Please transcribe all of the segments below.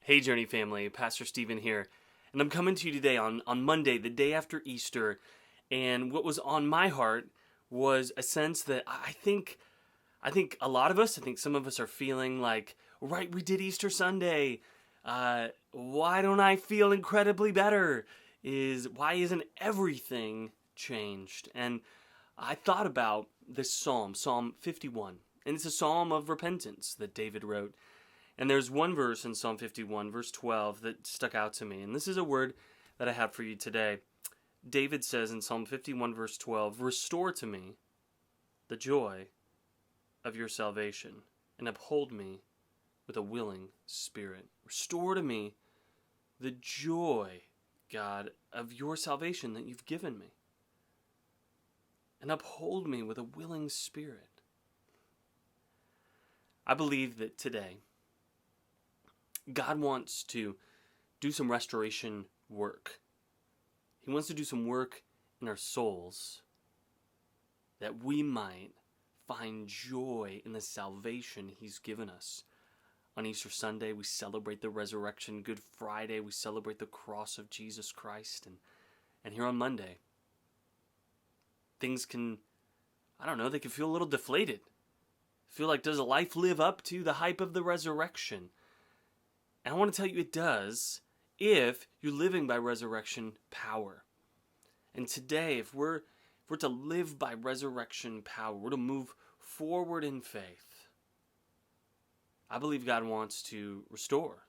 Hey Journey family, Pastor Stephen here, and I'm coming to you today on Monday, the day after Easter, and what was on my heart was a sense that I think a lot of us, I think some of us are feeling like, right, we did Easter Sunday, why don't I feel incredibly better? Why isn't everything changed? And I thought about this psalm, Psalm 51, and it's a psalm of repentance that David wrote. And there's one verse in Psalm 51, verse 12, that stuck out to me. And this is a word that I have for you today. David says in Psalm 51, verse 12, "Restore to me the joy of your salvation, and uphold me with a willing spirit." Restore to me the joy, God, of your salvation that you've given me, and uphold me with a willing spirit. I believe that today, God wants to do some restoration work. He wants to do some work in our souls that we might find joy in the salvation He's given us. On Easter Sunday, we celebrate the resurrection. Good Friday, we celebrate the cross of Jesus Christ. And here on Monday, things can, they can feel a little deflated. Feel like, does life live up to the hype of the resurrection? And I want to tell you it does if you're living by resurrection power. And today, if we're to live by resurrection power, we're to move forward in faith, I believe God wants to restore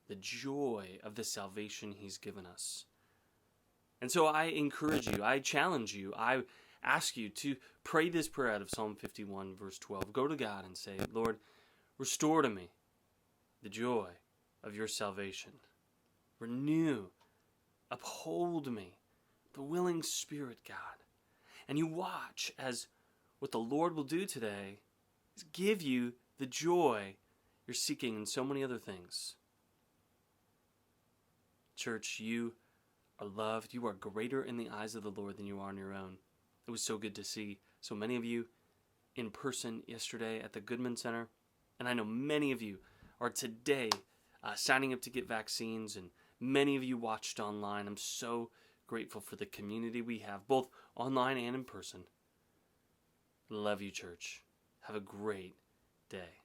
the joy of the salvation He's given us. And so I encourage you, I challenge you, I ask you to pray this prayer out of Psalm 51, verse 12. Go to God and say, "Lord, restore to me the joy of your salvation. Renew, uphold me, the willing spirit, God." And you watch as what the Lord will do today is give you the joy you're seeking in so many other things. Church, you are loved. You are greater in the eyes of the Lord than you are on your own. It was so good to see so many of you in person yesterday at the Goodman Center. And I know many of you are today signing up to get vaccines, and many of you watched online. I'm so grateful for the community we have, both online and in person. Love you, church. Have a great day.